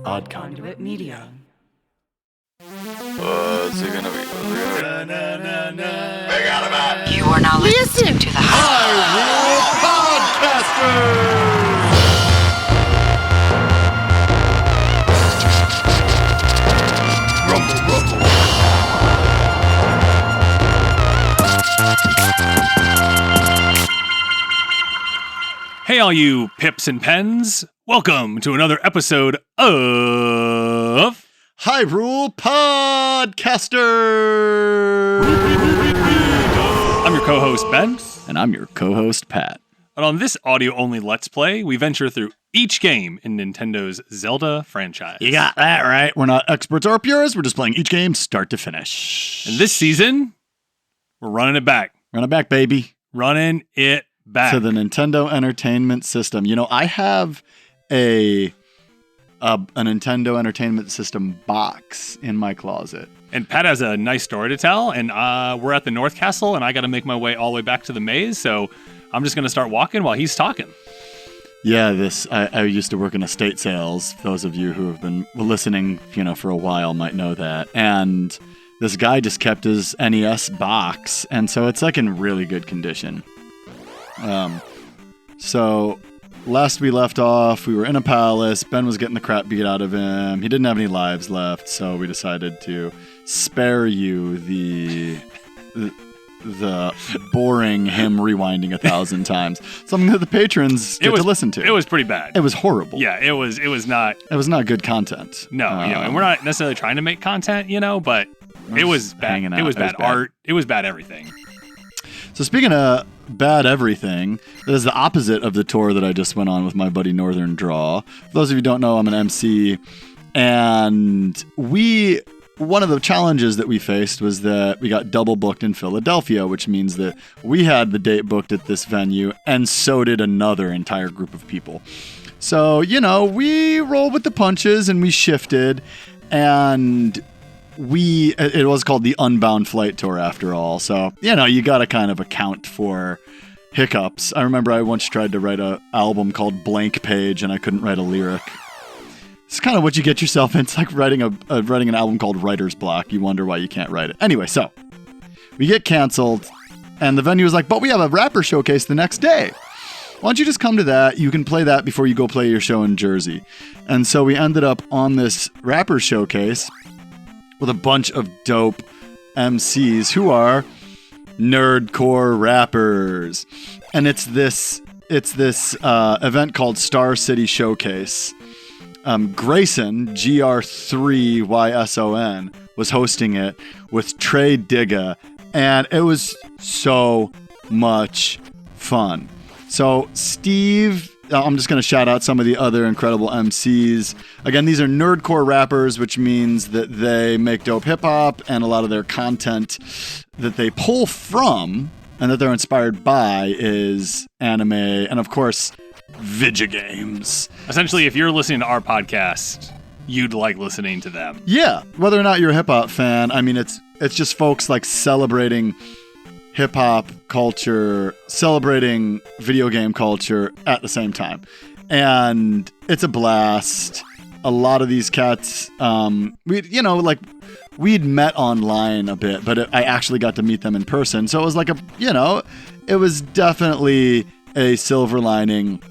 Odd Conduit Media. What's it gonna be? You are now listening to the Hyrule Podcasters! Rumble, rumble. Hey, all you pips and pens. Welcome to another episode of Hyrule Podcasters! I'm your co-host, Ben. And I'm your co-host, Pat. And on this audio-only Let's Play, we venture through each game in Nintendo's Zelda franchise. You got that right. We're not experts or purists. We're just playing each game start to finish. And this season, we're running it back. Run it back, baby. Running it back. To the Nintendo Entertainment System. You know, I have a Nintendo Entertainment System box in my closet. And Pat has a nice story to tell, and we're at the North Castle, and I got to make my way all the way back to the maze, so I'm just going to start walking while he's talking. Yeah, I used to work in estate sales. Those of you who have been listening, for a while might know that. And this guy just kept his NES box, and so it's like in really good condition. So last we left off, we were in a palace. Ben was getting the crap beat out of him. He didn't have any lives left, so we decided to spare you the boring him rewinding 1,000 times. Something that the patrons get to listen to. It was pretty bad. It was horrible. Yeah, it was not. It was not good content. No, and we're not necessarily trying to make content, but it was bad. It was bad art. It was bad everything. So speaking of bad everything, that is the opposite of the tour that I just went on with my buddy Northern Draw. For those of you who don't know, I'm an MC, and one of the challenges that we faced was that we got double booked in Philadelphia, which means that we had the date booked at this venue, and so did another entire group of people. So, we rolled with the punches and we shifted, and it was called the Unbound Flight Tour after all. So, you got to kind of account for hiccups. I remember I once tried to write an album called Blank Page and I couldn't write a lyric. It's kind of what you get yourself in. It's like writing an album called Writer's Block. You wonder why you can't write it. Anyway, so we get canceled and the venue was like, but we have a rapper showcase the next day. Why don't you just come to that? You can play that before you go play your show in Jersey. And so we ended up on this rapper showcase with a bunch of dope MCs who are nerdcore rappers. And it's this event called Star City Showcase. Grayson, GR3YSON, was hosting it with Trey Digga, and it was so much fun. So Steve, I'm just going to shout out some of the other incredible MCs. Again, these are nerdcore rappers, which means that they make dope hip-hop, and a lot of their content that they pull from and that they're inspired by is anime and, of course, video games. Essentially, if you're listening to our podcast, you'd like listening to them. Yeah, whether or not you're a hip-hop fan, I mean, it's just folks like celebrating hip-hop culture, celebrating video game culture at the same time. And it's a blast. A lot of these cats, we'd met online a bit, but I actually got to meet them in person. So it was like it was definitely a silver lining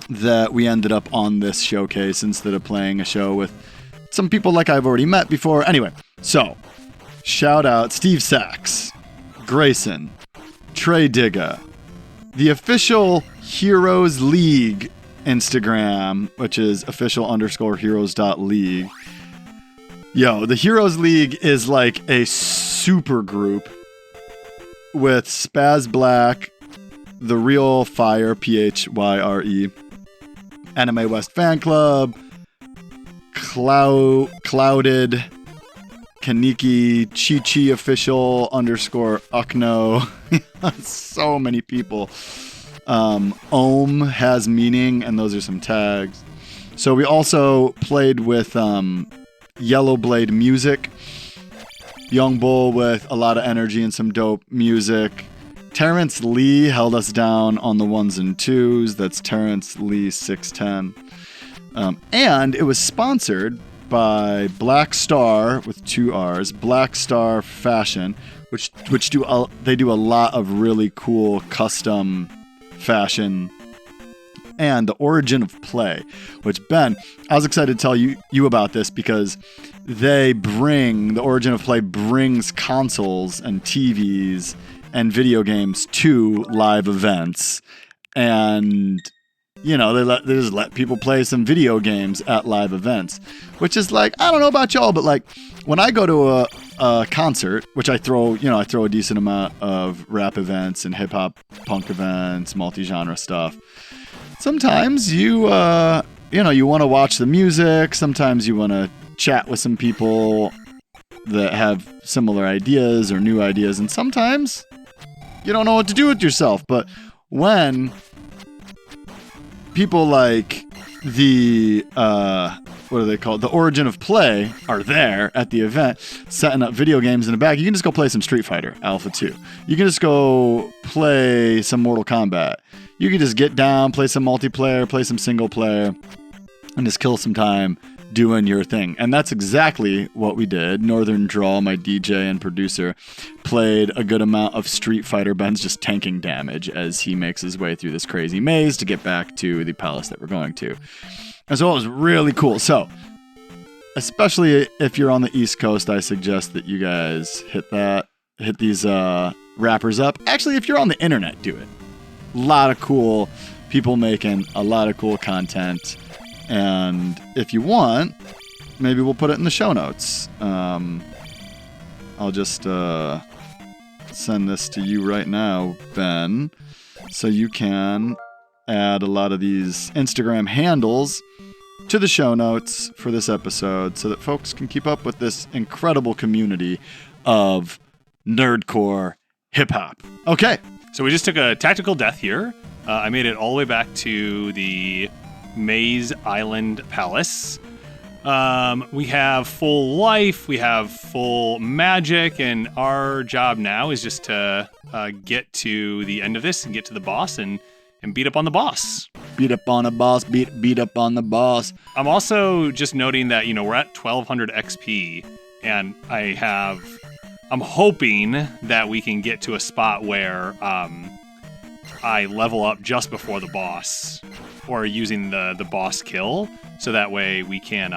that we ended up on this showcase instead of playing a show with some people like I've already met before. Anyway, so shout out Steve Sachs, Grayson, Trey Digga, the official Heroes League Instagram, which is official_heroes.league. Yo, the Heroes League is like a super group with Spaz Black, The Real Fire, PHYRE, Anime West Fan Club, Clouded, Kaniki, Chi Official _Ukno. So many people. Ohm has meaning, and those are some tags. So we also played with Yellow Blade Music, Young Bull with a lot of energy and some dope music. Terrence Lee held us down on the ones and twos. That's Terrence Lee 610. And it was sponsored by Black Star with 2 R's, Black Star Fashion, which do a lot of really cool custom fashion, and the Origin of Play, which, Ben, I was excited to tell you about this because the Origin of Play brings consoles and TVs and video games to live events, and they just let people play some video games at live events, which is like, I don't know about y'all, but like when I go to a concert, which I throw a decent amount of rap events and hip hop punk events, multi-genre stuff. Sometimes you want to watch the music. Sometimes you want to chat with some people that have similar ideas or new ideas. And sometimes you don't know what to do with yourself. But when people like the, what are they called? The Origin of Play are there at the event, setting up video games in the back. You can just go play some Street Fighter Alpha 2. You can just go play some Mortal Kombat. You can just get down, play some multiplayer, play some single player, and just kill some time doing your thing. And that's exactly what we did. Northern Draw, my DJ and producer, played a good amount of Street Fighter. Ben's just tanking damage as he makes his way through this crazy maze to get back to the palace that we're going to. And so it was really cool. So, especially if you're on the East Coast, I suggest that you guys hit these rappers up. Actually, if you're on the internet, do it. A lot of cool people making a lot of cool content. And if you want, maybe we'll put it in the show notes. I'll just send this to you right now, Ben, so you can add a lot of these Instagram handles to the show notes for this episode so that folks can keep up with this incredible community of nerdcore hip-hop. Okay. So we just took a tactical death here. I made it all the way back to the Maze Island Palace. We have full life, we have full magic, and our job now is just to get to the end of this and get to the boss and beat up on the boss. Beat up on the boss, beat up on the boss. I'm also just noting that, we're at 1200 XP, and I'm hoping that we can get to a spot where I level up just before the boss, or using the boss kill, so that way we can,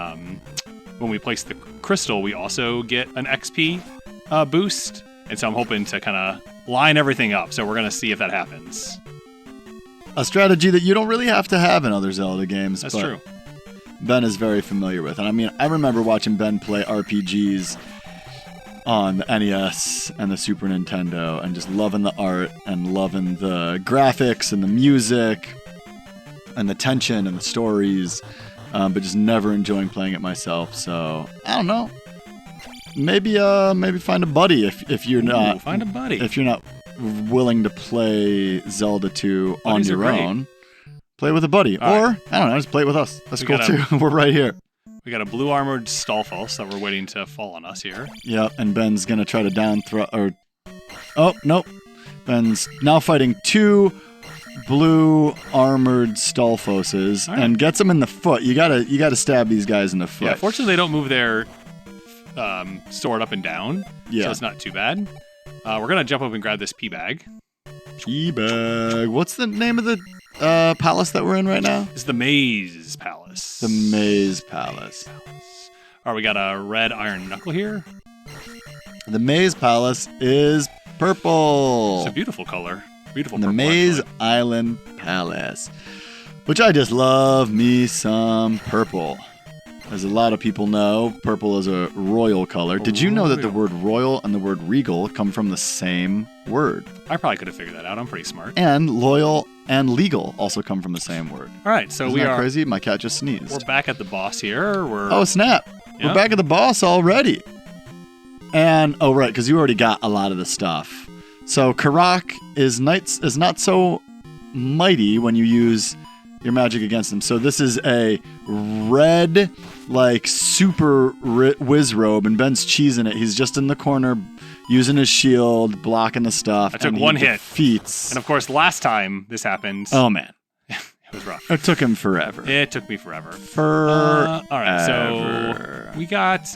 when we place the crystal, we also get an XP boost. And so I'm hoping to kind of line everything up. So we're going to see if that happens. A strategy that you don't really have to have in other Zelda games. That's but true. Ben is very familiar with. And I mean, I remember watching Ben play RPGs on the NES and the Super Nintendo and just loving the art and loving the graphics and the music and the tension and the stories, but just never enjoying playing it myself. So I don't know. Maybe find a buddy if you're not find a buddy if you're not willing to play Zelda 2 on your own. Play with a buddy, or right. I don't know, just play it with us. That's cool too. We're right here. We got a blue armored Stallfos that we're waiting to fall on us here. Yep, and Ben's gonna try to down throw. Oh nope, Ben's now fighting 2 blue armored Stallfoses and gets them in the foot. You gotta stab these guys in the foot. Yeah, fortunately they don't move their sword up and down. Yeah, so it's not too bad. We're gonna jump up and grab this pea bag. Pea bag. What's the name of the palace that we're in right now? It's the Maze Palace. The Maze Palace. All right, we got a red iron knuckle here. The Maze Palace is purple. It's a beautiful color. Beautiful the purple. The Maze Island Palace, which I just love me some purple. As a lot of people know, purple is a royal color. Did you know that the word royal and the word regal come from the same word? I probably could have figured that out. I'm pretty smart. And loyal and legal also come from the same word. All right, so Isn't that crazy? My cat just sneezed. We're back at the boss here. Oh, snap. Yeah. We're back at the boss already. And, oh, right, because you already got a lot of the stuff. So Karak is not so mighty when you use your magic against him. So this is a red, like, super whiz robe, and Ben's cheesing it. He's just in the corner using his shield, blocking the stuff. I took one hit. Defeats. And of course, last time this happened. Oh, man. It was rough. It took him forever. It took me forever. Forever. All right, so we got...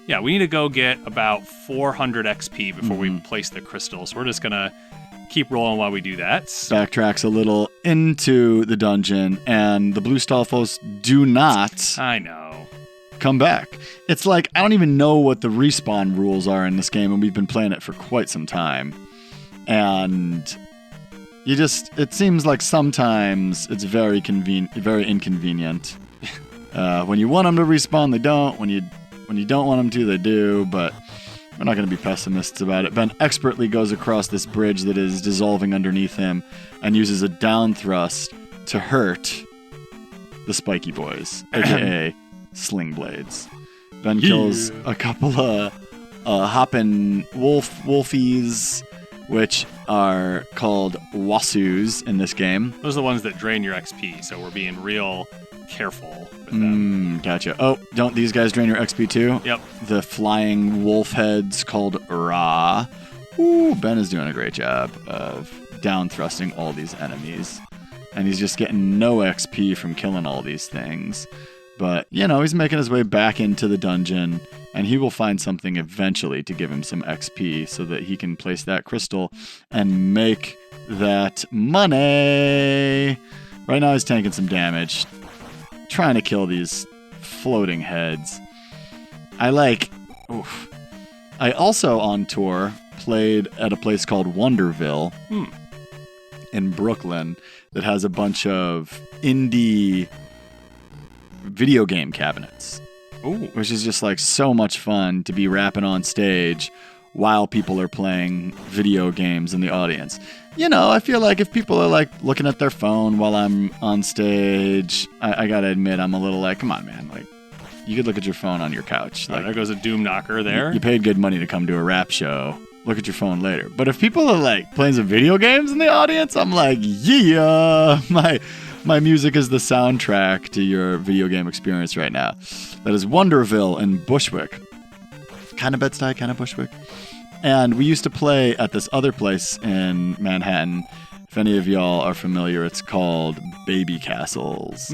we need to go get about 400 XP before we place the crystal. So we're just going to keep rolling while we do that. Backtracks a little into the dungeon, and the blue Stalfos do not I know. come back. It's like, I don't even know what the respawn rules are in this game, and we've been playing it for quite some time. And it seems like sometimes it's very inconvenient. When you want them to respawn, they don't. When you don't want them to, they do, but we're not going to be pessimists about it. Ben expertly goes across this bridge that is dissolving underneath him and uses a down thrust to hurt the spiky boys, aka sling blades. Ben kills a couple of hoppin' wolfies, which are called wasus in this game. Those are the ones that drain your XP, so we're being real careful with them. Gotcha. Oh, don't these guys drain your XP too? Yep. The flying wolf heads called Ra. Ooh, Ben is doing a great job of down thrusting all these enemies. And he's just getting no XP from killing all these things. But, he's making his way back into the dungeon, and he will find something eventually to give him some XP so that he can place that crystal and make that money. Right now he's tanking some damage, trying to kill these floating heads. I also on tour played at a place called Wonderville in Brooklyn that has a bunch of indie video game cabinets. Ooh. Which is just like so much fun to be rapping on stage while people are playing video games in the audience. I feel like if people are like looking at their phone while I'm on stage, I gotta admit I'm a little like, come on, man, like you could look at your phone on your couch. Like, there goes a doom knocker there. You paid good money to come to a rap show. Look at your phone later. But if people are like playing some video games in the audience, I'm like, yeah, my music is the soundtrack to your video game experience right now. That is Wonderville in Bushwick. Kind of Bed-Stuy, kind of Bushwick. And we used to play at this other place in Manhattan. If any of y'all are familiar, it's called Baby Castles.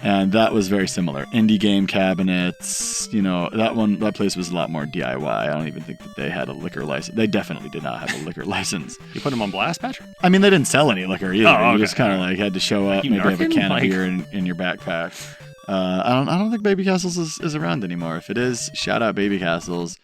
And that was very similar. Indie game cabinets, that place was a lot more DIY. I don't even think that they had a liquor license. They definitely did not have a liquor license. You put them on blast, Patrick? I mean, they didn't sell any liquor either. Oh, okay. You just kind of like had to show up, maybe have a can of beer in your backpack. I don't think Baby Castles is around anymore. If it is, shout out Baby Castles.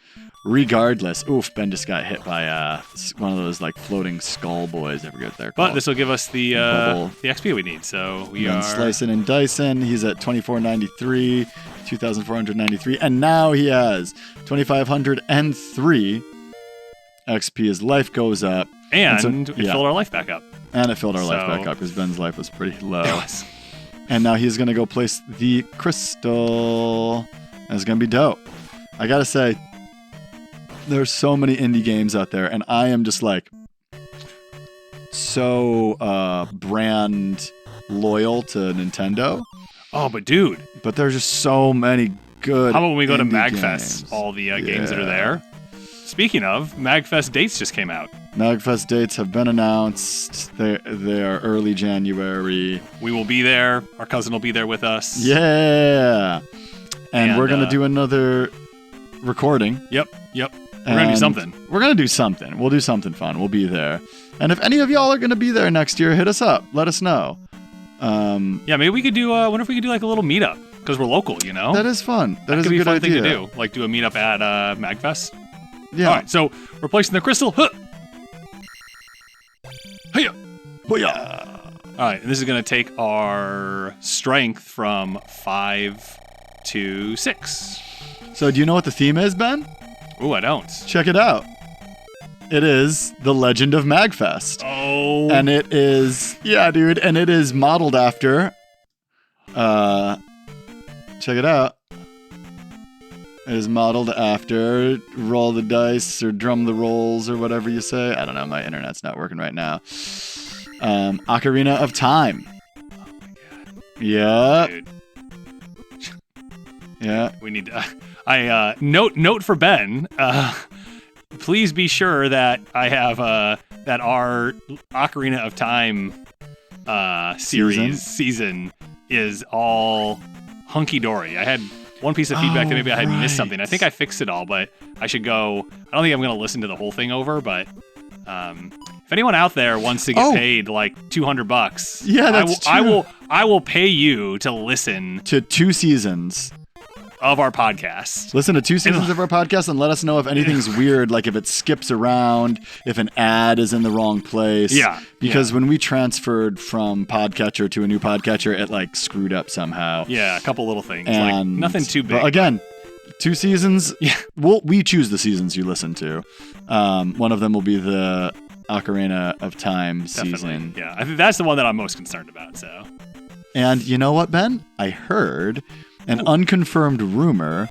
Regardless, Ben just got hit by one of those like floating skull boys. I forget what they're called. But this will give us the XP we need. So we are slicing and dicing. He's at 2493, 2493, and now he has 2503 XP. His life goes up, and it filled our life back up. And it filled our life back up because Ben's life was pretty low. Yes. And now he's gonna go place the crystal, and it's gonna be dope. I gotta say, there's so many indie games out there, and I am just like so brand loyal to Nintendo. Oh, but dude. But there's just so many good. How about when we go to indie MagFest, games? all the games that are there? Speaking of, MagFest dates just came out. MagFest dates have been announced. They are early January. We will be there. Our cousin will be there with us. Yeah. And we're going to do another recording. Yep. We're going to do something. We're going to do something. We'll do something fun. We'll be there. And if any of y'all are going to be there next year, hit us up. Let us know. Maybe we could do, what if we could do like a little meetup? Because we're local, That is fun. That is a could be good a fun idea. thing to do. Like do a meetup at MagFest. Yeah. All right, so we're placing the crystal. Huh. Hiya. Booyah. All right, and this is going to take our strength from 5 to 6. So do you know what the theme is, Ben? Ooh, I don't. Check it out. It is the Legend of Magfest. Oh. And it is, dude, and it is modeled after, check it out. It is modeled after Roll the Dice or Drum the Rolls or whatever you say. I don't know, my internet's not working right now. Ocarina of Time. Oh my god. Yeah. Dude. Yeah. We need to, note for Ben, please be sure that I have, that our Ocarina of Time season is all hunky-dory. I had one piece of feedback that maybe I had missed something. I think I fixed it all, but I should go. I don't think I'm going to listen to the whole thing over, but if anyone out there wants to get paid like $200, yeah, that's true. I will pay you to listen to 2 seasons of our podcast. Listen to 2 seasons of our podcast and let us know if anything's weird, like if it skips around, if an ad is in the wrong place. Yeah. Because when we transferred from Podcatcher to a new Podcatcher, it like screwed up somehow. Yeah, a couple little things. And, like nothing too big. But again, 2 seasons. Yeah. We choose the seasons you listen to. One of them will be the Ocarina of Time season. Yeah, I think that's the one that I'm most concerned about. So. And you know what, Ben? I heard an unconfirmed rumor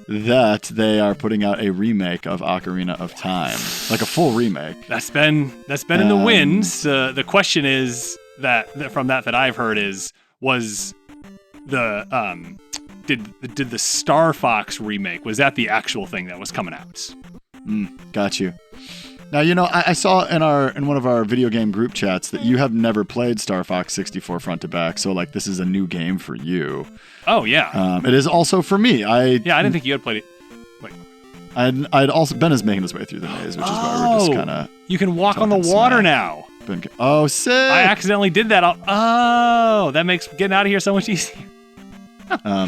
that they are putting out a remake of Ocarina of Time, like a full remake. That's been in the winds. The question is that from that I've heard was the did the Star Fox remake, was that the actual thing that was coming out? Got you. Now, I saw in one of our video game group chats that you have never played Star Fox 64 front to back, so like this is a new game for you. Oh yeah. It is also for me. I didn't think you had played it. Wait. I'd also Ben is making his way through the maze, which is why we're just kind of. You can walk on the water now. Oh, sick! I accidentally did that. That makes getting out of here so much easier.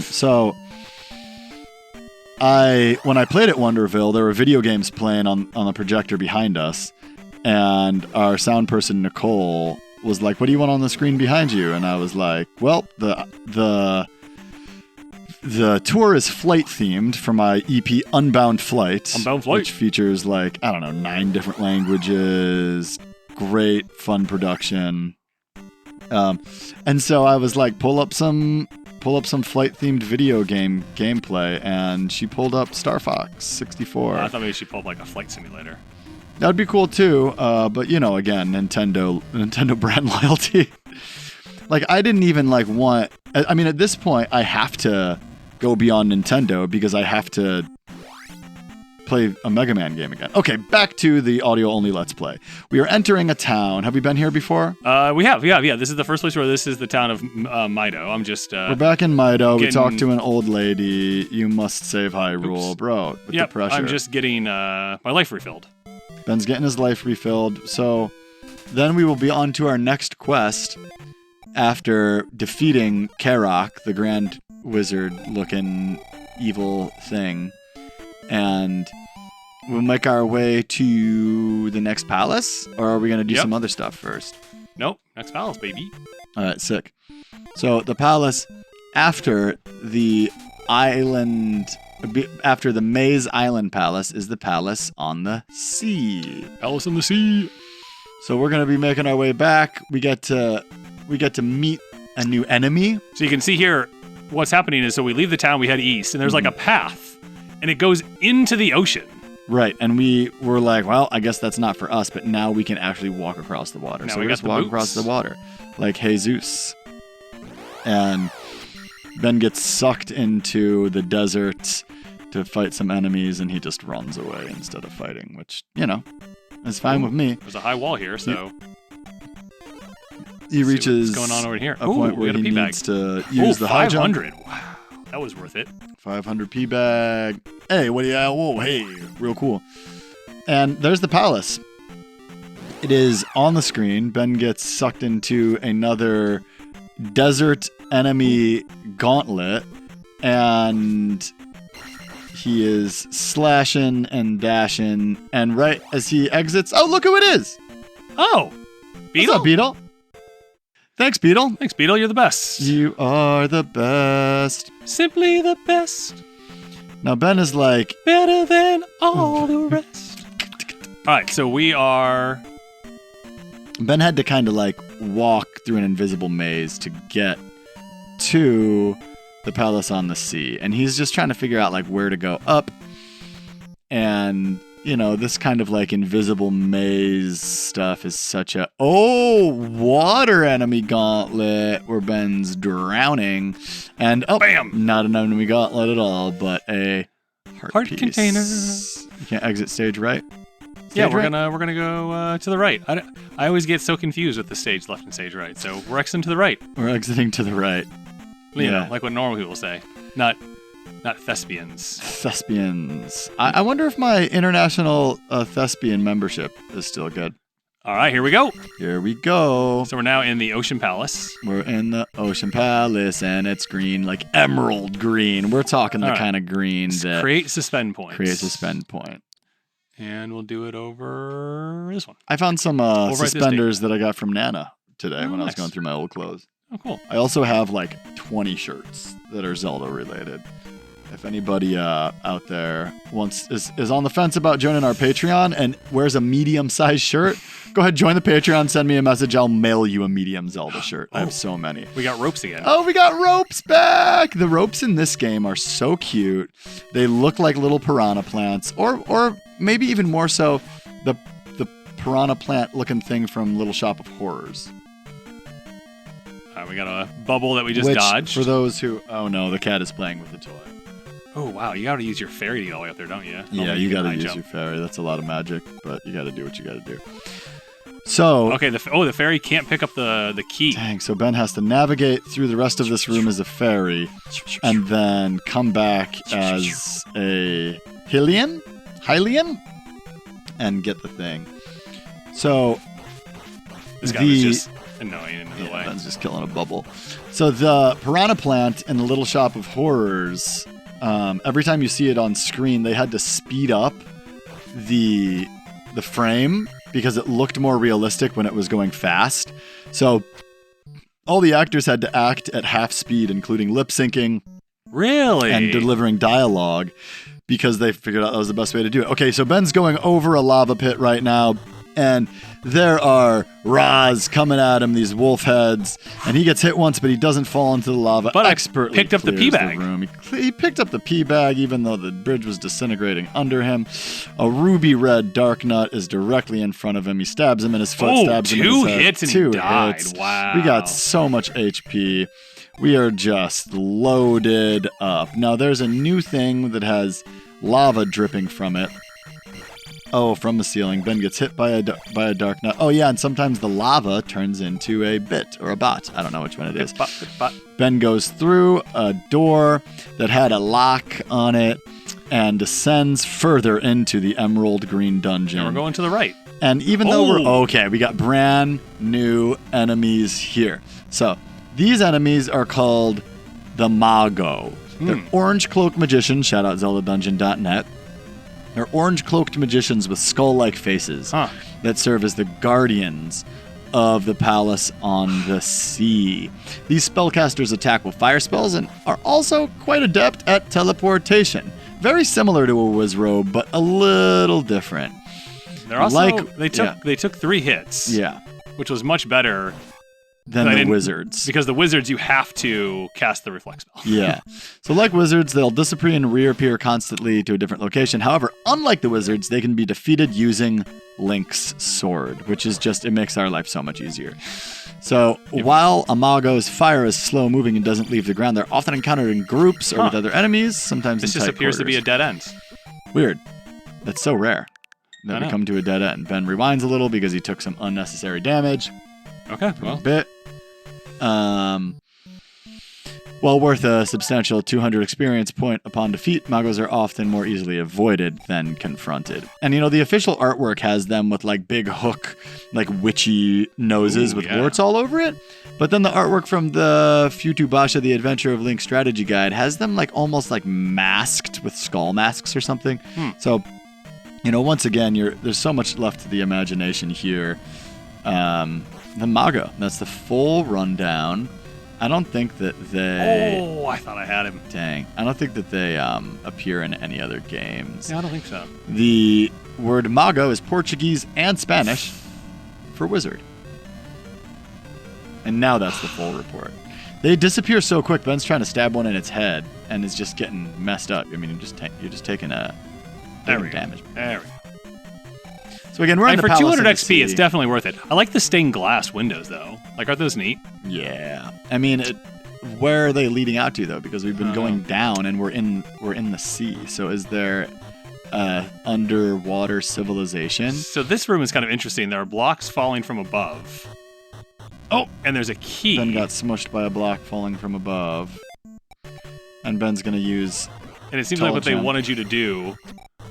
So. When I played at Wonderville, there were video games playing on the projector behind us, and our sound person Nicole was like, "What do you want on the screen behind you?" And I was like, "Well, the tour is flight themed for my EP Unbound Flight, which features 9 different languages, great fun production." And so I was like, pull up some flight-themed video game gameplay, and she pulled up Star Fox 64. I thought maybe she pulled like a flight simulator. That would be cool too, but again, Nintendo brand loyalty. I didn't even want. I mean, at this point, I have to go beyond Nintendo because I have to play a Mega Man game again. Okay, back to the audio-only Let's Play. We are entering a town. Have we been here before? We have. Yeah. This is the first place where this is the town of Mido. I'm just... We're back in Mido. We talked to an old lady. You must save Hyrule. Bro, with the pressure. I'm just getting my life refilled. Ben's getting his life refilled. So then we will be on to our next quest after defeating Karok, the grand wizard-looking evil thing. And we'll make our way to the next palace? Or are we going to do some other stuff first? Nope. Next palace, baby. All right, sick. So the palace after the Maze Island Palace is the palace on the sea. Palace on the sea. So we're going to be making our way back. We get to meet a new enemy. So you can see here what's happening is, so we leave the town, we head east, and there's like a path. And it goes into the ocean. Right, and we were like, well, I guess that's not for us, but now we can actually walk across the water. So we just walk across the water, like Jesus. And Ben gets sucked into the desert to fight some enemies, and he just runs away instead of fighting, which, is fine with me. There's a high wall here, so... He reaches what's going on over here. a point where he needs to use the high jump. 500. Wow, that was worth it. 500 P bag. Hey, what do you? Whoa, hey, real cool. And there's the palace. It is on the screen. Ben gets sucked into another desert enemy gauntlet, and he is slashing and dashing. And right as he exits, oh, look who it is! Oh, Beetle. What's up, Beetle? Thanks, Beetle. Thanks, Beetle. You're the best. You are the best. Simply the best. Now, Ben is like... better than all the rest. All right, so we are... Ben had to kind of walk through an invisible maze to get to the palace on the sea. And he's just trying to figure out where to go up. And... this kind of invisible maze stuff is such a... Oh, water enemy gauntlet where Ben's drowning. And, bam! Not an enemy gauntlet at all, but a heart piece. Container. You can't exit stage right. Yeah, we're right? gonna go to the right. I always get so confused with the stage left and stage right. So we're exiting to the right. We're exiting to the right. You Yeah. know, like what normal people say. Not thespians. Thespians. I wonder if my international thespian membership is still good. All right, here we go. Here we go. So we're now in the Ocean Palace. We're in the Ocean Palace, and it's green, like emerald green. We're talking the All right. kind of green that Create suspend points. creates a spend point. And we'll do it over this one. I found some Over at this suspenders that I got from Nana today Oh, when I was nice. going through my old clothes. Oh, cool. I also have like 20 shirts that are Zelda related. If anybody out there is on the fence about joining our Patreon and wears a medium-sized shirt, go ahead, join the Patreon, send me a message. I'll mail you a medium Zelda shirt. I have so many. We got ropes again. Oh, we got ropes back! The ropes in this game are so cute. They look like little piranha plants, or maybe even more so, the piranha plant looking thing from Little Shop of Horrors. We got a bubble that we just Which, dodged. for those who... Oh no, the cat is playing with the toy. Oh, wow. You got to use your fairy to get all the way up there, don't you? Yeah, Normally you can gotta high use jump. your fairy. That's a lot of magic, but you gotta do what you gotta do. So... Okay, the fairy can't pick up the key. Dang, so Ben has to navigate through the rest of this room as a fairy, and then come back as a Hylian, and get the thing. So This guy was just annoying in the way. Ben's just killing a bubble. So the piranha plant in the Little Shop of Horrors, every time you see it on screen, they had to speed up the frame because it looked more realistic when it was going fast. So all the actors had to act at half speed, including lip syncing Really? and delivering dialogue, because they figured out that was the best way to do it. Okay, so Ben's going over a lava pit right now, and there are Raz coming at him, these wolf heads, and he gets hit once, but he doesn't fall into the lava. But I expertly picked up the clears pea bag. room. He picked up the pea bag, even though the bridge was disintegrating under him. A ruby red dark nut is directly in front of him. He stabs him in his foot, Oh, stabs him in two his head. hits and he Two died. hits. Wow. We got so much HP. We are just loaded up. Now, there's a new thing that has lava dripping from it. Oh, from the ceiling. Ben gets hit by a dark nut. Oh, yeah, and sometimes the lava turns into a bit or a bot. I don't know which one it is. But Ben goes through a door that had a lock on it and descends further into the emerald green dungeon. we're going to the right. And even though Oh. we got brand new enemies here. So these enemies are called the Mago. They're orange cloaked magicians. Shout out ZeldaDungeon.net. They're orange cloaked magicians with skull-like faces that serve as the guardians of the palace on the sea. These spellcasters attack with fire spells and are also quite adept at teleportation. Very similar to a Wizrobe, but a little different. They're also Like- they took 3 hits. Yeah, Which was much better than I the didn't- wizards. because the wizards you have to cast the reflect spell. Yeah. So like wizards, they'll disappear and reappear constantly to a different location. However, unlike the wizards, they can be defeated using Link's sword, which is just, it makes our life so much easier. So while Amago's fire is slow moving and doesn't leave the ground, they're often encountered in groups or with other enemies, sometimes This in just tight appears to be a quarters. dead end. Weird. That's so rare I that we know. come to a dead end. Ben rewinds a little because he took some unnecessary damage. Okay, A well, bit. While worth a substantial 200 experience point upon defeat, Magos are often more easily avoided than confronted. And the official artwork has them with like big hook, like witchy noses Ooh, with yeah. warts all over it. But then the artwork from the Futubasha, The Adventure of Link Strategy Guide, has them like almost like masked with skull masks or something. So, once again, there's so much left to the imagination here. The Mago. That's the full rundown. I don't think that they... oh, I thought I had him. Dang. I don't think that they appear in any other games. Yeah, I don't think so. The word Mago is Portuguese and Spanish for wizard. And now that's the full report. They disappear so quick. Ben's trying to stab one in its head and is just getting messed up. I mean, you're just taking There we go. damage. There we go. So again, we're in And the for Palace 200 of the XP, it's Sea. definitely worth it. I like the stained glass windows, though. Like, aren't those neat? Yeah, I mean, where are they leading out to though? Because we've been going down and we're in the sea. So is there underwater civilization. So this room is kind of interesting. There are blocks falling from above. Oh, and there's a key. Ben got smushed by a block falling from above. And Ben's going to use... And it seems like what they wanted you to do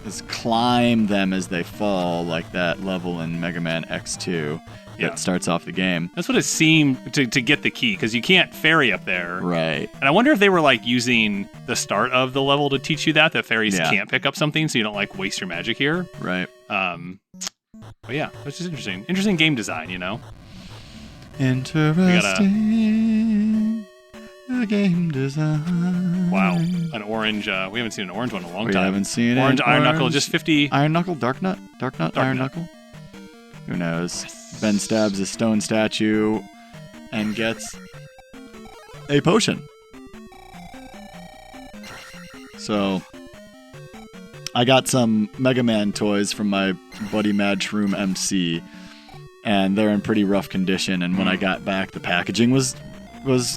is climb them as they fall, like that level in Mega Man X2 that starts off the game. That's what it seemed to get the key, because you can't ferry up there. Right. And I wonder if they were like using the start of the level to teach you that ferries can't pick up something, so you don't like waste your magic here. Right. But yeah, that's just interesting. Interesting game design, you know? Interesting. The game design. Wow, an orange. We haven't seen an orange one in a long time. We haven't seen orange Iron Knuckle, just 50. Iron Knuckle, Dark Nut, Iron Knuckle. Who knows? Yes. Ben stabs a stone statue and gets a potion. So I got some Mega Man toys from my buddy Mad Shroom MC, and they're in pretty rough condition. And when I got back, the packaging was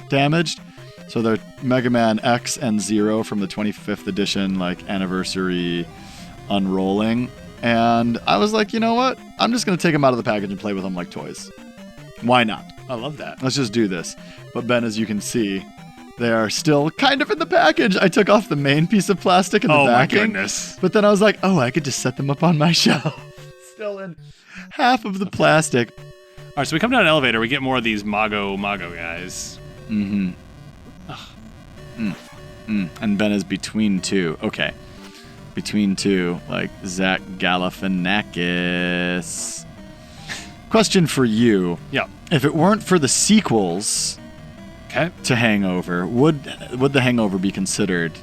damaged. So they're Mega Man X and 0 from the 25th edition, like, anniversary unrolling. And I was like, you know what? I'm just going to take them out of the package and play with them like toys. Why not? I love that. Let's just do this. But Ben, as you can see, they are still kind of in the package. I took off the main piece of plastic in the backing. Oh my goodness. But then I was like, I could just set them up on my shelf. Still in half of the plastic. All right, so we come down an elevator. We get more of these Mago guys. Mm-hmm. And Ben is between two. Okay. Between two, like Zach Galifianakis. Question for you. Yeah. If it weren't for the sequels to Hangover, would The Hangover be considered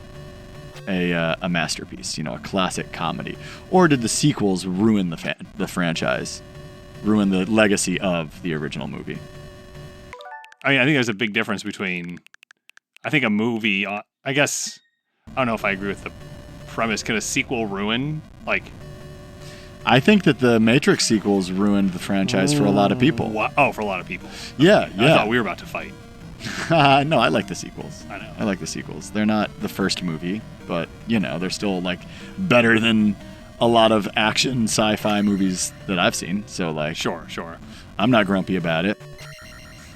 a masterpiece? You know, a classic comedy? Or did the sequels ruin the franchise? Ruin the legacy of the original movie? I mean, I think there's a big difference between... I think a movie... I guess... I don't know if I agree with the premise. Can a sequel ruin, like... I think that the Matrix sequels ruined the franchise for a lot of people. Oh, for a lot of people. Yeah. I thought we were about to fight. No, I like the sequels. I know. I like the sequels. They're not the first movie, but, you know, they're still, like, better than a lot of action sci-fi movies that I've seen. So, like... Sure. I'm not grumpy about it.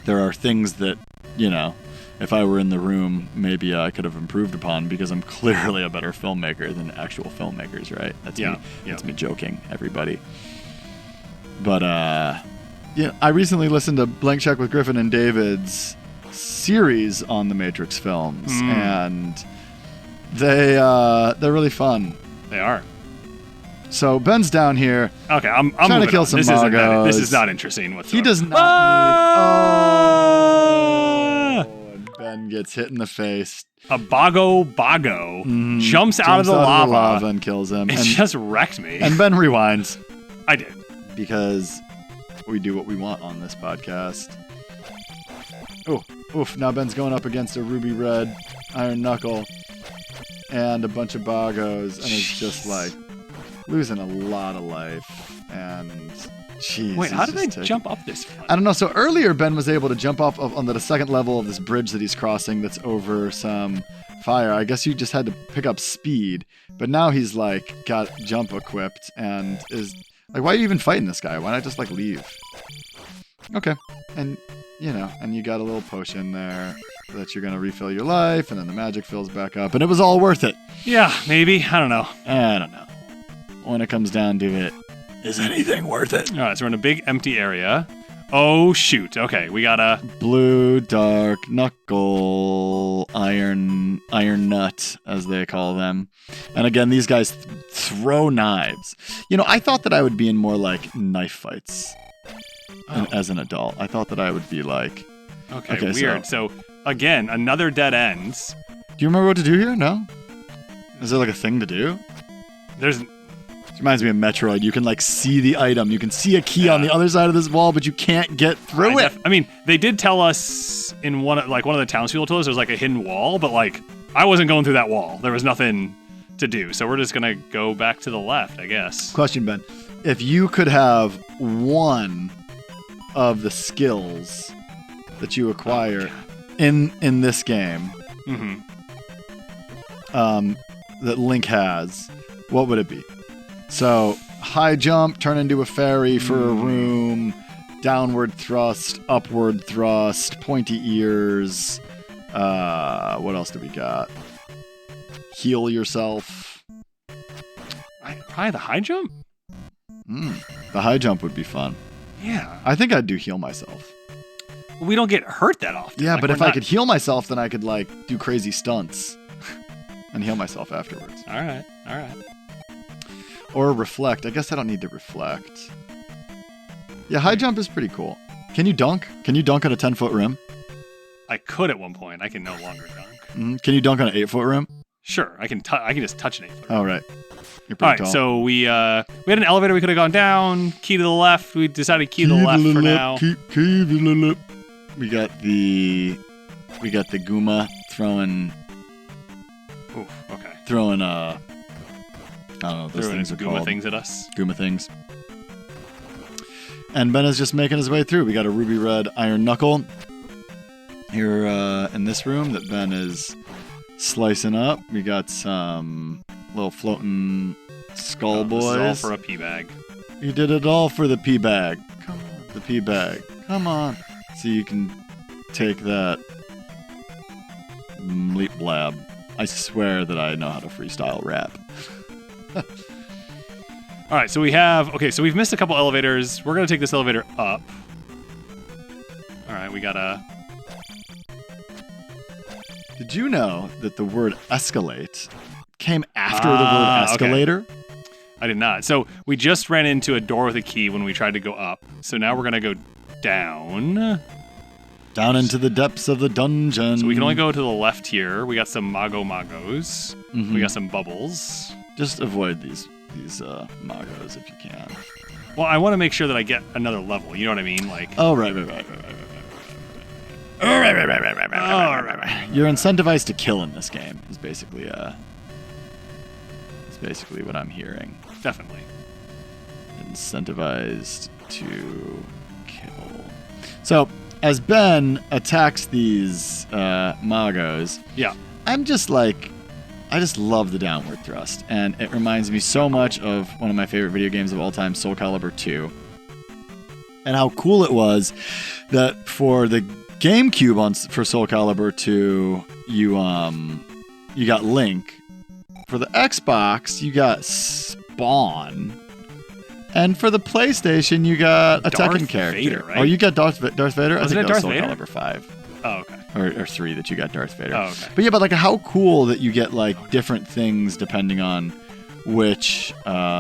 There are things that, you know, if I were in the room, maybe I could have improved upon, because I'm clearly a better filmmaker than actual filmmakers, right? That's me. That's me joking, everybody. But, yeah, I recently listened to Blank Check with Griffin and David's series on the Matrix films, and they're really fun. They are. So Ben's down here. Okay, I'm trying to kill some Magos. This is not interesting whatsoever. He does not need... and Ben gets hit in the face. A Bago jumps out of the lava and kills him. It just wrecked me. And Ben rewinds. I did. Because we do what we want on this podcast. Oh, oof. Now Ben's going up against a ruby red Iron Knuckle and a bunch of Bagos, and it's just like losing a lot of life. And jeez. Wait, how did they jump up this far? I don't know. So earlier Ben was able to jump off on the second level of this bridge that he's crossing that's over some fire. I guess you just had to pick up speed. But now he's like got jump equipped and is like, why are you even fighting this guy? Why not just like leave? Okay. And you know, and you got a little potion there that you're going to refill your life, and then the magic fills back up, and it was all worth it. Yeah, maybe. I don't know. When it comes down to it, is anything worth it? All right, so we're in a big empty area. Oh, shoot. Okay, we got a... Blue, dark, knuckle, iron nut, as they call them. And again, these guys throw knives. You know, I thought that I would be in more, like, knife fights as an adult. I thought that I would be, like... Okay, weird. So, again, another dead ends. Do you remember what to do here? No? Is there, like, a thing to do? There's... Reminds me of Metroid. You can like see the item. You can see a key on the other side of this wall, but you can't get through it. I mean, they did tell us in one of the townspeople told us there was like a hidden wall, but like I wasn't going through that wall. There was nothing to do, so we're just gonna go back to the left, I guess. Question, Ben: if you could have one of the skills that you acquire in this game, that Link has. what would it be? So, high jump, turn into a fairy for a room, downward thrust, upward thrust, pointy ears. What else do we got? Heal yourself. Probably the high jump? The high jump would be fun. Yeah. I think I'd do heal myself. We don't get hurt that often. Yeah, Like, but we're if I not- could heal myself, then I could, like, do crazy stunts and heal myself afterwards. All right. Or reflect. I guess I don't need to reflect. Yeah, high jump is pretty cool. Can you dunk? Can you dunk on a 10-foot rim? I could at one point. I can no longer dunk. Can you dunk on an 8-foot rim? Sure, I can just touch an 8-foot. Oh, right. You're All pretty right, tall. so we had an elevator we could have gone down. Key to the left. We decided key to the left for now. Key to the left. We got the Gooma throwing Oof, okay. I don't know what those Throwing things are Gooma called. things at us. Gooma things. And Ben is just making his way through. We got a ruby red iron knuckle here in this room that Ben is slicing up. We got some little floating skull This is all boys. for a pea bag. You did it all for the pea bag. Come on, the pea bag. Come on. So you can take that bleep blab. I swear that I know how to freestyle rap. All right, so we've missed a couple elevators. We're gonna take this elevator up. All right, we gotta. Did you know that the word escalate came after the word okay. escalator? I did not. So we just ran into a door with a key when we tried to go up. So now we're gonna go down. Down into the depths of the dungeon. So we can only go to the left here. We got some magos. Mhm. We got some bubbles. Just avoid these magos if you can. Well, I want to make sure that I get another level. You know what I mean? Like, Oh, right. You're incentivized to kill in this game. Is basically what I'm hearing. definitely. Incentivized to kill. So as Ben attacks these magos, Yeah. I'm just like, I just love the downward thrust, and it reminds me so much of one of my favorite video games of all time, Soul Calibur 2. And how cool it was that for the GameCube for Soul Calibur 2, you got Link. For the Xbox, you got Spawn. And for the PlayStation, you got a Darth Tekken character. Vader, right? Oh, you got Darth Vader? I Wasn't think it that was Darth Soul Vader? Calibur 5. Oh, okay. Or 3 that you got Darth Vader. Oh, okay. But yeah, but like how cool that you get like different things depending on which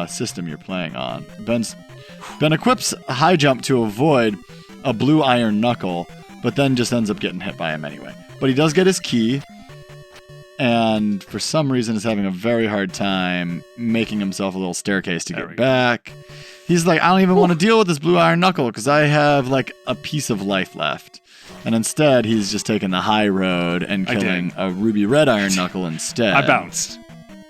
system you're playing on. Ben equips a high jump to avoid a blue iron knuckle, but then just ends up getting hit by him anyway. But he does get his key, and for some reason is having a very hard time making himself a little staircase to There we get go. back. He's like, I don't even want to deal with this blue iron knuckle because I have like a piece of life left. And instead, he's just taking the high road and I did. killing a ruby red iron knuckle instead. I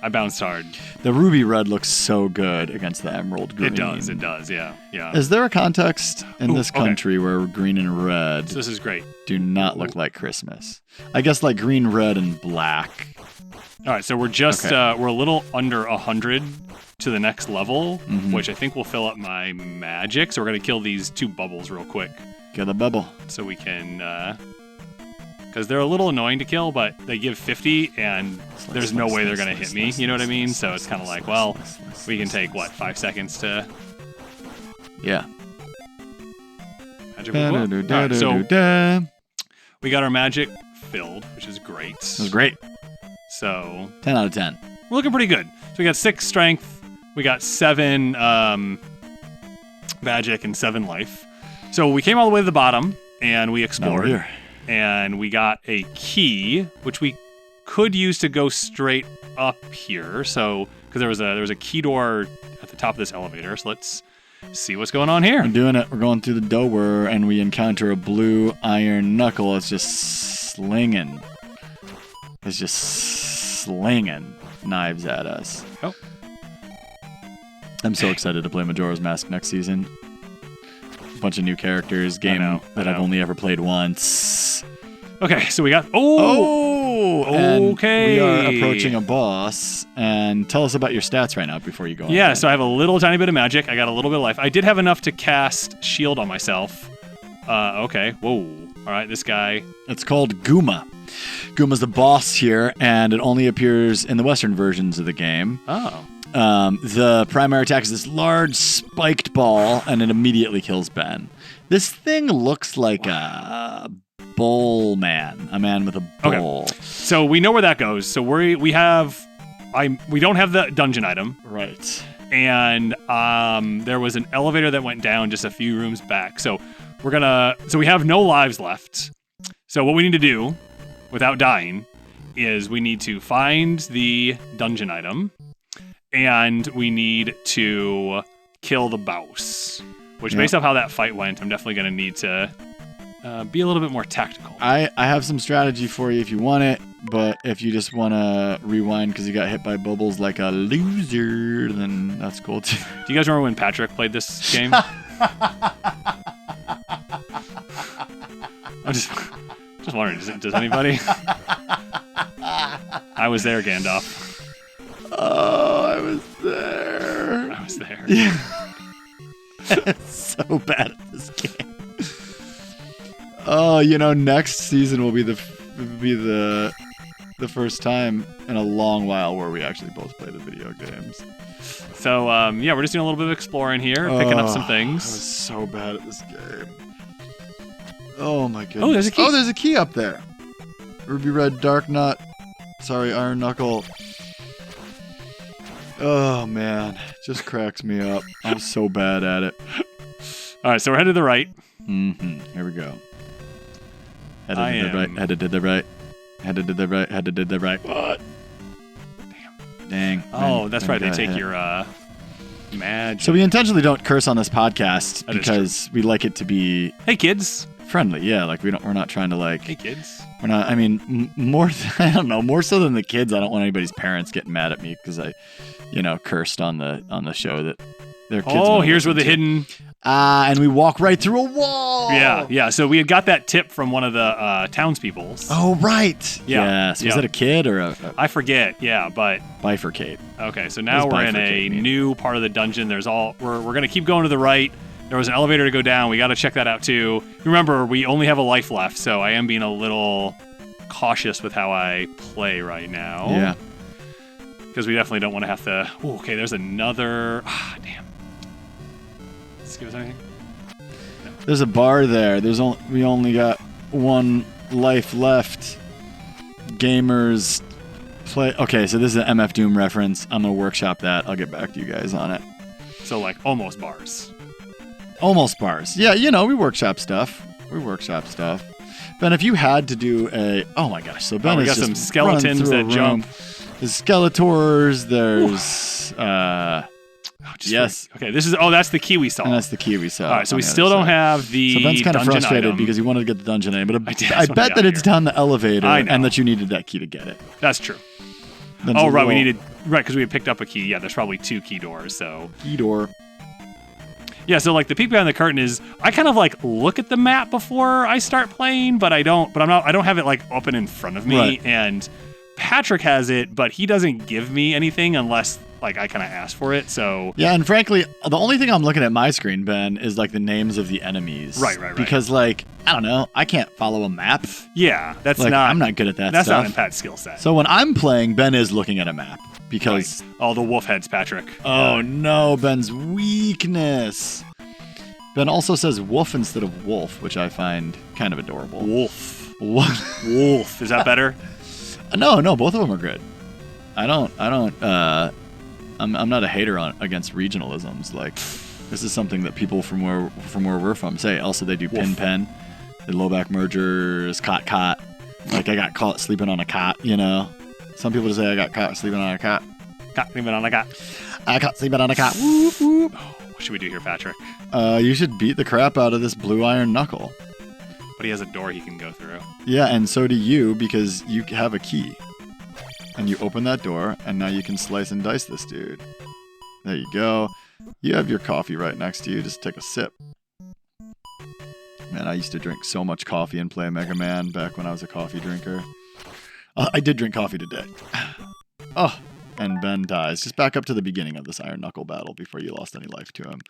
bounced hard. The ruby red looks so good against the emerald green. It does, yeah. Is there a context in Ooh, this okay. country where green and red So this is great. do not look like Christmas? I guess like green, red, and black. All right, so we're just Okay. we're a little under 100 to the next level, Mhm. which I think will fill up my magic. So we're gonna kill these 2 bubbles real quick, Get a bubble. so we can, because they're a little annoying to kill, but they give 50, and there's no way they're gonna hit me. You know what I mean? So it's kind of like, well, we can take 5 seconds to Yeah. magic. All right, so That we got our magic filled, which is great. was great. So 10 out of 10. we're looking pretty good. So we got 6 strength, we got 7 magic, and 7 life. So we came all the way to the bottom, and we Now we're explored, here. and we got a key, which we could use to go straight up here. So because there was a key door at the top of this elevator. So let's see what's going on here. We're doing it. We're going through the door, and we encounter a blue iron knuckle. It's just slinging. It's just slinging knives at us. Oh. I'm so excited to play Majora's Mask next season. A bunch of new characters, game I that I've know. only ever played once. Okay, so we got Oh! Oh, and Okay. we are approaching a boss. And tell us about your stats right now before you go on. Yeah, so I have a little tiny bit of magic. I got a little bit of life. I did have enough to cast shield on myself. Okay. Whoa. All right, this guy. It's called Gooma. Gooma's the boss here, and it only appears in the Western versions of the game. Oh. The primary attack is this large spiked ball, and it immediately kills Ben. This thing looks like a bowl man, a man with a bowl. Okay. So we know where that goes. So we don't have the dungeon item. Right. And there was an elevator that went down just a few rooms back. So we have no lives left. So what we need to do without dying is we need to find the dungeon item, and we need to kill the boss. Which, based off how that fight went, I'm definitely going to need to be a little bit more tactical. I have some strategy for you if you want it, but if you just want to rewind because you got hit by bubbles like a loser, then that's cool too. Do you guys remember when Patrick played this game? I'm just wondering, does anybody? I was there, Gandalf. Oh, I was there. I was there. Yeah. So bad at this game. Oh, next season will be the first time in a long while where we actually both play the video games. So, we're just doing a little bit of exploring here, picking up some things. I was so bad at this game. Oh my goodness. Oh, there's a key. Oh, there's a key up there. Ruby Red Dark Nut. Sorry, Iron Knuckle. Oh man, just cracks me up. I'm so bad at it. All right, so we're headed to the right. Mm-hmm. Here we go. Headed to the right. What? Dang. Oh, that's right. They take your magic. So we intentionally don't curse on this podcast That is because we like it to be Hey, kids. friendly. Yeah, like we're not trying to like. Hey, kids. We're not. I mean, more. I don't know. More so than the kids. I don't want anybody's parents getting mad at me because I, cursed on the show that their kids. Oh, here's where the hidden. And we walk right through a wall. Yeah. So we had got that tip from one of the townspeoples. Oh, right. Yeah. Yes. Was it a kid or a I forget. Yeah, but bifurcate? okay. So now What we're does in a bifurcate mean? new part of the dungeon. We're gonna keep going to the right. There was an elevator to go down. We got to check that out too. Remember, we only have a life left, so I am being a little cautious with how I play right now. Yeah. Because we definitely don't want to have to. Ooh, okay, there's another. Damn. Does this give us anything? There's a bar there. We only got one life left. Gamers play. Okay, so this is an MF Doom reference. I'm gonna workshop that. I'll get back to you guys on it. So like almost bars. Almost bars. Yeah, we workshop stuff. Ben, if you had to do oh my gosh, so Ben we is got just some skeletons running through a that room. jump. There's Skeletors. There's yes. Okay, that's the key we saw. And that's the key we saw. All right, so on we the still other don't side. have the So Ben's kind of dungeon frustrated item. because he wanted to get the dungeon name, but I I just wanna bet get that out it's here. down the elevator I know. and that you needed that key to get it. That's true. Ben's Oh, a right, we little needed because we had picked up a key. Yeah, there's probably 2 key doors. So key door. yeah, so like the peek behind the curtain is I kind of like look at the map before I start playing, but I don't have it like open in front of me. Right. And Patrick has it, but he doesn't give me anything unless like I kind of ask for it. So Yeah, and frankly, the only thing I'm looking at my screen, Ben, is like the names of the enemies. Right. Because like I don't know, I can't follow a map. yeah, that's Like not I'm not good at that that's stuff. not in Pat's skill set. So when I'm playing, Ben is looking at a map because Oh, the wolf heads, Patrick. oh no, Ben's weakness. Ben also says wolf instead of wolf, which I find kind of adorable. Wolf. What? Wolf. Is that better? No, both of them are good. I'm not a hater against regionalisms. Like, this is something that people from where we're from say. Also, they do Wolf. pin, the low back mergers, cot. Like, I got caught sleeping on a cot, Some people just say I got caught sleeping on a cot. Got even on a got. I caught sleeping on a cot. Whoop, whoop. What should we do here, Patrick? You should beat the crap out of this blue iron knuckle. But he has a door he can go through. Yeah, and so do you because you have a key. And you open that door, and now you can slice and dice this dude. There you go. You have your coffee right next to you. Just take a sip. Man, I used to drink so much coffee and play Mega Man back when I was a coffee drinker. I did drink coffee today. Oh, and Ben dies. Just back up to the beginning of this Iron Knuckle battle before you lost any life to him.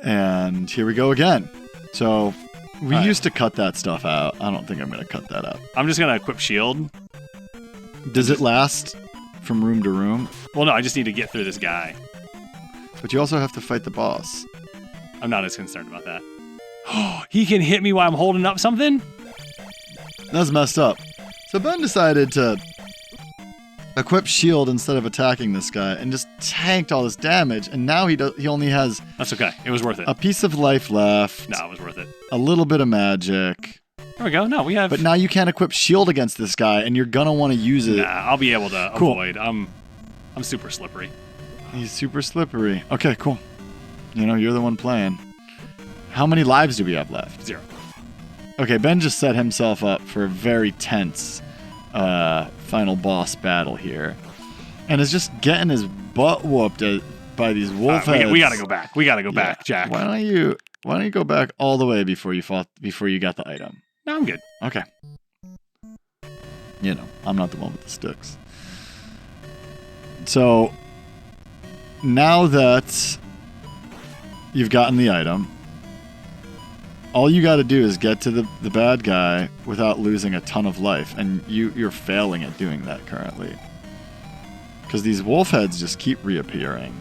And here we go again. So we used to cut that stuff out. I don't think I'm going to cut that out. I'm just going to equip shield. Does it last from room to room? Well, no, I just need to get through this guy. But you also have to fight the boss. I'm not as concerned about that. He can hit me while I'm holding up something? That's messed up. So Ben decided to equip shield instead of attacking this guy and just tanked all this damage. And now he only has That's okay. It was worth it. a piece of life left. No, it was worth it. A little bit of magic. There we go. No, we have... But now you can't equip shield against this guy, and you're gonna want to use it. Nah, I'll be able to Cool. avoid. I'm super slippery. He's super slippery. Okay, cool. You know, you're the one playing. How many lives do we have left? 0. Okay, Ben just set himself up for a very tense final boss battle here. And is just getting his butt whooped by these wolf heads. We gotta go back. We gotta go back, Jack. Why don't you go back all the way before you got the item? No, I'm good. Okay. You know, I'm not the one with the sticks. So, now that you've gotten the item, all you got to do is get to the bad guy without losing a ton of life, and you're failing at doing that currently. Because these wolf heads just keep reappearing.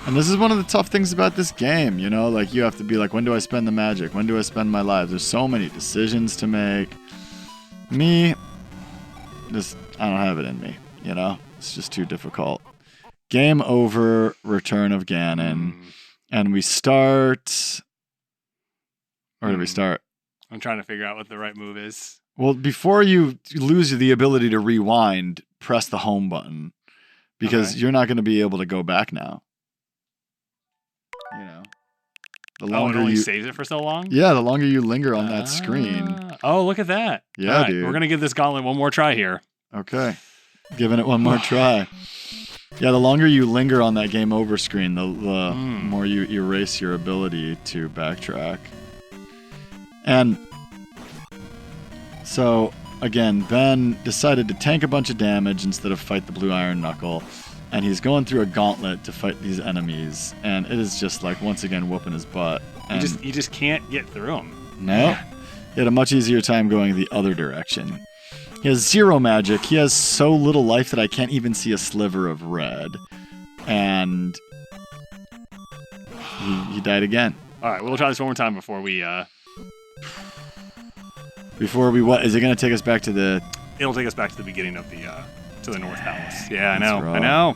And this is one of the tough things about this game, you know? Like, you have to be like, when do I spend the magic? When do I spend my lives? There's so many decisions to make. Me, I don't have it in me, you know? It's just too difficult. Game over, Return of Ganon. And we start... Where do we start? I'm trying to figure out what the right move is. Well, before you lose the ability to rewind, press the home button. Because you're not going to be able to go back now. You know. The longer it only you saves it for so long? Yeah, the longer you linger on that screen. Oh, look at that. Yeah, All right, dude. We're going to give this gauntlet one more try here. Okay. Giving it one more try. Yeah, the longer you linger on that game over screen, the more you erase your ability to backtrack. And so, again, Ben decided to tank a bunch of damage instead of fight the blue iron knuckle. And he's going through a gauntlet to fight these enemies. And it is just like, once again, whooping his butt. And You just can't get through them. no. He had a much easier time going the other direction. He has 0 magic. He has so little life that I can't even see a sliver of red. And he died again. All right, we'll try this one more time before we... Before we what? Is it going to take us back to the... It'll take us back to the beginning of the North Palace. Yeah, I That's know. raw. I know.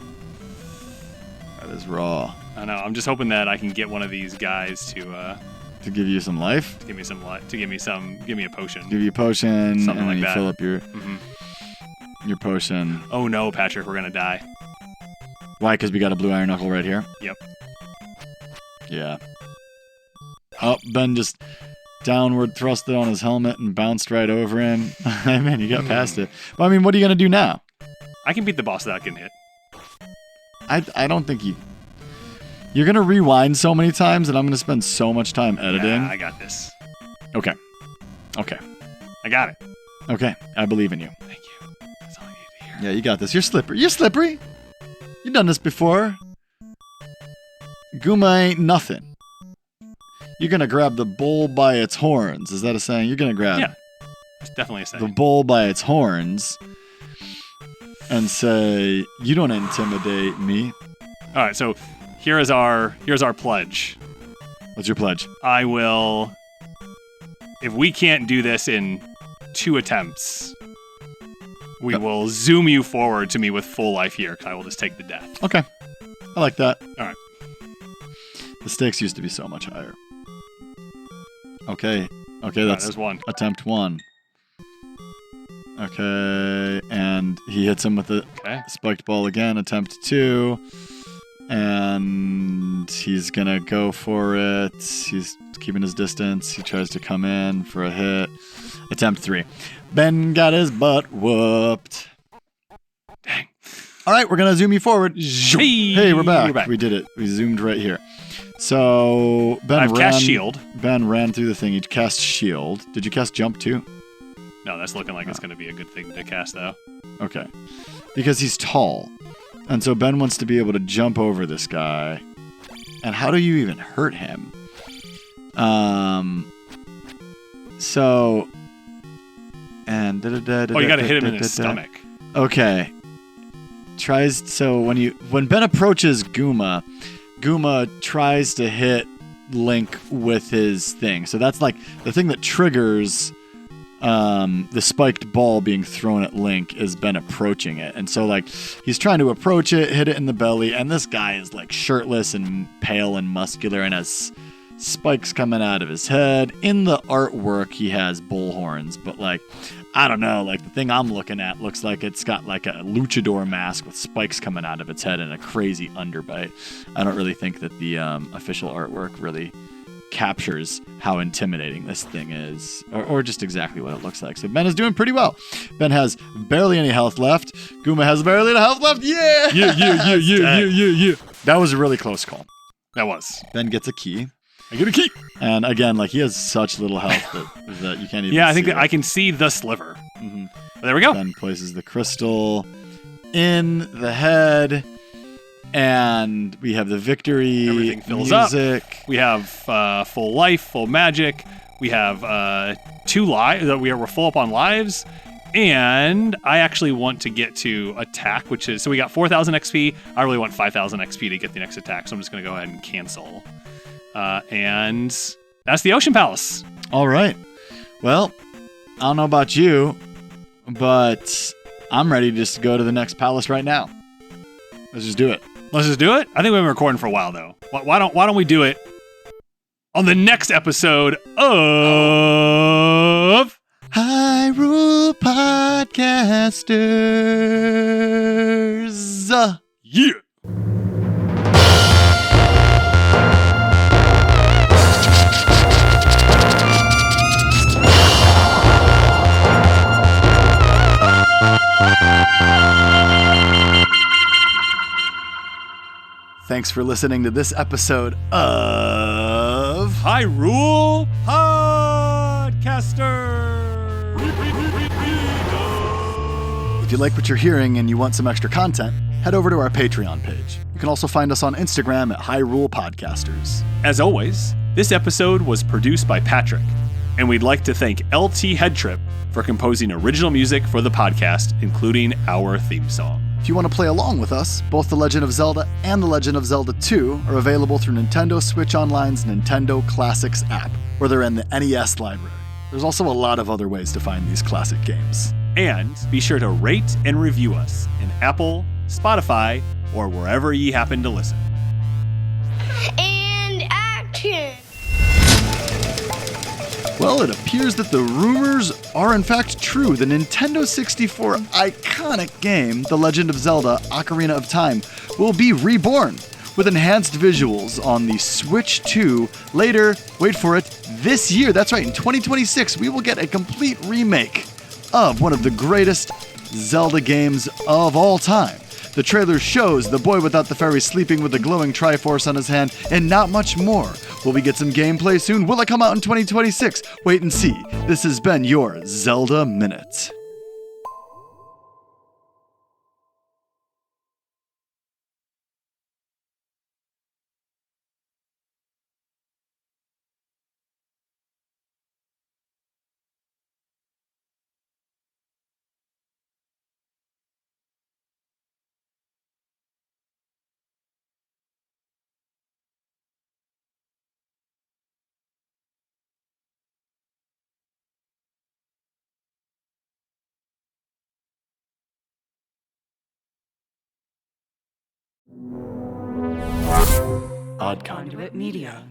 That is raw. I know. I'm just hoping that I can get one of these guys to To give you some life? give me some light, give me a potion. Give you a potion, Something and like then you that. fill up your Mhm. potion. Oh no, Patrick, we're gonna die. Why? Because we got a blue iron knuckle right here? Yep. Yeah. Oh, Ben just downward thrusted on his helmet and bounced right over him. Man, you got past it. But I mean, what are you going to do now? I can beat the boss without getting hit. I don't think you're going to rewind so many times that I'm going to spend so much time editing. Yeah, I got this. Okay. I got it. Okay. I believe in you. Thank you. That's all I needed to hear. Yeah, you got this. You're slippery. You're slippery. You've done this before. Goomba ain't nothing. You're going to grab the bull by its horns. Is that a saying? You're going to grab Yeah. It's definitely a saying. the bull by its horns and say, "You don't intimidate me." All right, so here's our pledge. What's your pledge? I will, if we can't do this in 2 attempts, we will zoom you forward to me with full life here, because I will just take the death. Okay. I like that. All right. The stakes used to be so much higher. Okay. All right, That's there's one. attempt 1. Okay, and he hits him with the Okay. spiked ball again, attempt 2. And he's gonna go for it. He's keeping his distance. He tries to come in for a hit. Attempt 3. Ben got his butt whooped. Dang. All right, we're gonna zoom you forward. Hey, we're back. We're back. We did it. We zoomed right here. So Ben I've ran. cast shield. Ben ran through the thing. He cast shield. Did you cast jump too? No, that's looking like it's going to be a good thing to cast, though. Okay. Because he's tall. And so Ben wants to be able to jump over this guy. And how do you even hurt him? So... And... You got to hit him in his stomach. Okay. So when Ben approaches Gooma tries to hit Link with his thing. So that's like the thing that triggers the spiked ball being thrown at Link is Ben approaching it. And so like he's trying to approach it, hit it in the belly, and this guy is like shirtless and pale and muscular and has spikes coming out of his head. In the artwork he has bull horns, but like I don't know, like the thing I'm looking at looks like it's got like a luchador mask with spikes coming out of its head and a crazy underbite. I don't really think that the official artwork really captures how intimidating this thing is, or just exactly what it looks like. So Ben is doing pretty well. Ben has barely any health left. Gooma has barely any health left. Yeah! Yeah. That was a really close call. That was. Ben gets a key. I get a key. And again, like he has such little health that you can't even I think see that it. I can see the sliver. Mm-hmm. There we go. Ben places the crystal in the head, and we have the victory. Everything fills music. up. We have full life, full magic. We have 2 lives. We're full up on lives. And I actually want to get to attack, which is... So we got 4,000 XP. I really want 5,000 XP to get the next attack, so I'm just going to go ahead and cancel. And that's the Ocean Palace. All right. Well, I don't know about you, but I'm ready to just go to the next palace right now. Let's just do it. Let's just do it? I think we've been recording for a while, though. Why don't we do it on the next episode of... Hyrule Podcasters. Yeah! Thanks for listening to this episode of Hyrule Podcasters. If you like what you're hearing and you want some extra content, head over to our Patreon page. You can also find us on Instagram at Hyrule Podcasters. As always, this episode was produced by Patrick, and we'd like to thank LT Headtrip for composing original music for the podcast, including our theme song. If you want to play along with us, both The Legend of Zelda and The Legend of Zelda 2 are available through Nintendo Switch Online's Nintendo Classics app, where they're in the NES library. There's also a lot of other ways to find these classic games. And be sure to rate and review us in Apple, Spotify, or wherever ye happen to listen. And action! Well, it appears that the rumors are in fact true. The Nintendo 64 iconic game, The Legend of Zelda Ocarina of Time, will be reborn with enhanced visuals on the Switch 2 later, wait for it, this year. That's right, in 2026, we will get a complete remake of one of the greatest Zelda games of all time. The trailer shows the boy without the fairy sleeping with a glowing Triforce on his hand, and not much more. Will we get some gameplay soon? Will it come out in 2026? Wait and see. This has been your Zelda Minute. Conduit Media.